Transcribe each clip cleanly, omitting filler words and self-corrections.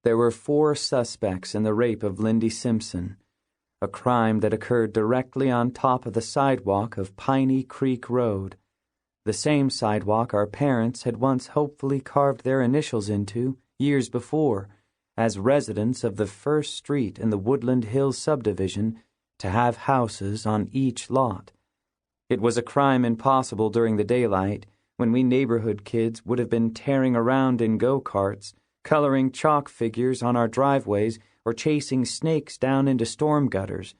There were 4 suspects in the rape of Lindy Simpson, a crime that occurred directly on top of the sidewalk of Piney Creek Road, the same sidewalk our parents had once hopefully carved their initials into years before, as residents of the first street in the Woodland Hills subdivision to have houses on each lot. It was a crime impossible during the daylight, when we neighborhood kids would have been tearing around in go-karts, coloring chalk figures on our driveways, or chasing snakes down into storm gutters.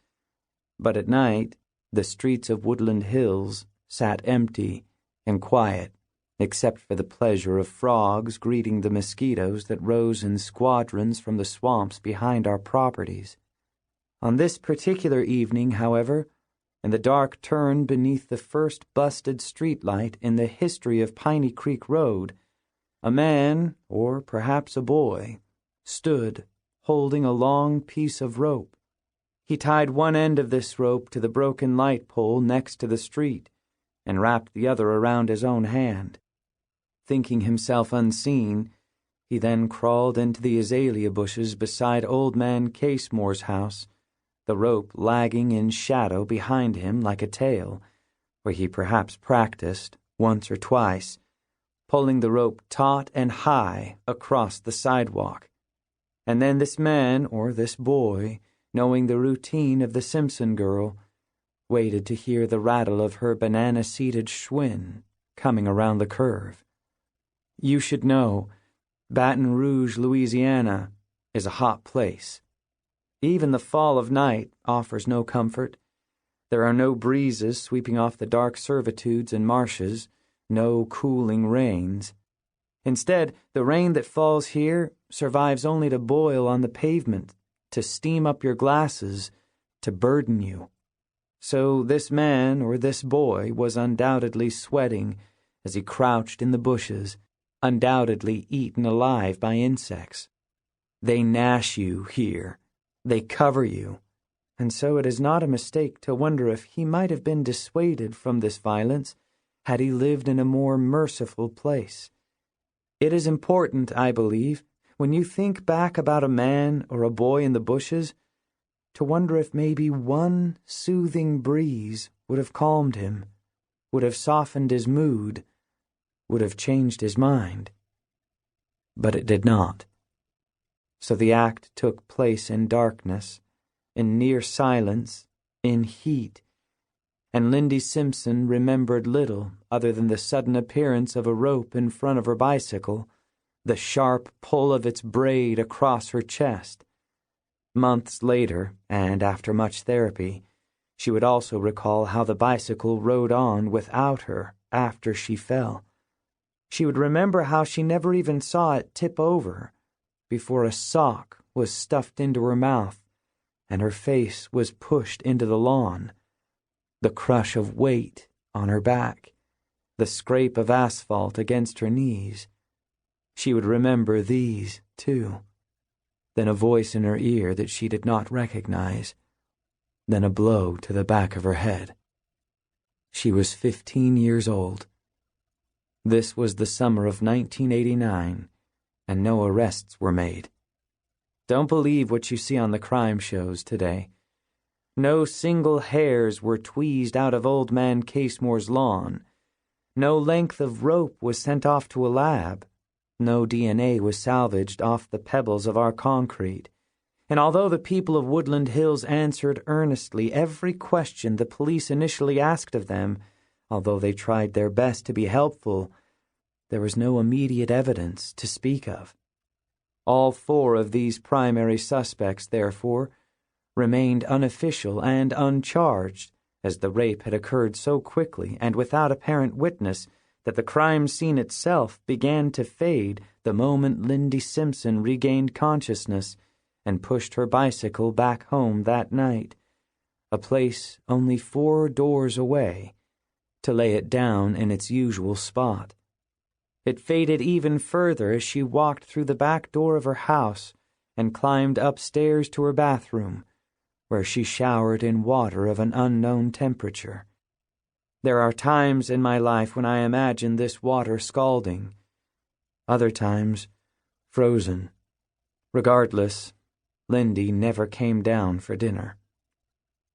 But at night, the streets of Woodland Hills sat empty and quiet, except for the pleasure of frogs greeting the mosquitoes that rose in squadrons from the swamps behind our properties. On this particular evening, however, in the dark turn beneath the first busted streetlight in the history of Piney Creek Road, a man, or perhaps a boy, stood holding a long piece of rope. He tied one end of this rope to the broken light pole next to the street and wrapped the other around his own hand. Thinking himself unseen, he then crawled into the azalea bushes beside Old Man Casemore's house, the rope lagging in shadow behind him like a tail, where he perhaps practiced, once or twice, pulling the rope taut and high across the sidewalk. And then this man, or this boy, knowing the routine of the Simpson girl, waited to hear the rattle of her banana-seated Schwinn coming around the curve. You should know, Baton Rouge, Louisiana, is a hot place. Even the fall of night offers no comfort. There are no breezes sweeping off the dark servitudes and marshes, no cooling rains. Instead, the rain that falls here survives only to boil on the pavement, to steam up your glasses, to burden you. So this man or this boy was undoubtedly sweating as he crouched in the bushes, undoubtedly eaten alive by insects. They gnash you here. They cover you. And so it is not a mistake to wonder if he might have been dissuaded from this violence had he lived in a more merciful place. It is important, I believe, when you think back about a man or a boy in the bushes, to wonder if maybe one soothing breeze would have calmed him, would have softened his mood, would have changed his mind. But it did not. So the act took place in darkness, in near silence, in heat, and Lindy Simpson remembered little other than the sudden appearance of a rope in front of her bicycle, the sharp pull of its braid across her chest. Months later, and after much therapy, she would also recall how the bicycle rode on without her after she fell. She would remember how she never even saw it tip over before a sock was stuffed into her mouth and her face was pushed into the lawn, the crush of weight on her back, the scrape of asphalt against her knees. She would remember these, too. Then a voice in her ear that she did not recognize. Then a blow to the back of her head. She was 15 years old. This was the summer of 1989, and no arrests were made. Don't believe what you see on the crime shows today. No single hairs were tweezed out of Old Man Casemore's lawn. No length of rope was sent off to a lab. No DNA was salvaged off the pebbles of our concrete. And although the people of Woodland Hills answered earnestly every question the police initially asked of them, although they tried their best to be helpful, there was no immediate evidence to speak of. All 4 of these primary suspects, therefore, remained unofficial and uncharged, as the rape had occurred so quickly and without apparent witness that the crime scene itself began to fade the moment Lindy Simpson regained consciousness and pushed her bicycle back home that night, a place only 4 doors away, to lay it down in its usual spot. It faded even further as she walked through the back door of her house and climbed upstairs to her bathroom, where she showered in water of an unknown temperature. There are times in my life when I imagine this water scalding, other times frozen, Regardless, Lindy never came down for dinner.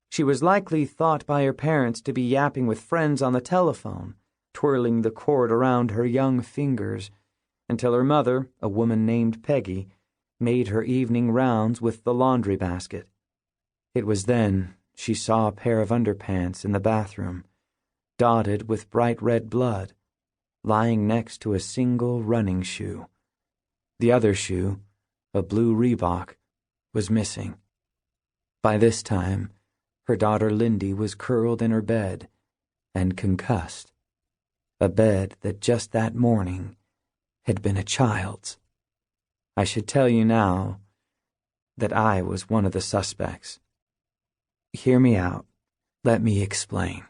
She was likely thought by her parents to be yapping with friends on the telephone, twirling the cord around her young fingers, until her mother, a woman named Peggy, made her evening rounds with the laundry basket. It was then she saw a pair of underpants in the bathroom, dotted with bright red blood, lying next to a single running shoe. The other shoe, a blue Reebok, was missing. By this time, her daughter Lindy was curled in her bed and concussed, a bed that just that morning had been a child's. I should tell you now that I was one of the suspects. Hear me out. Let me explain.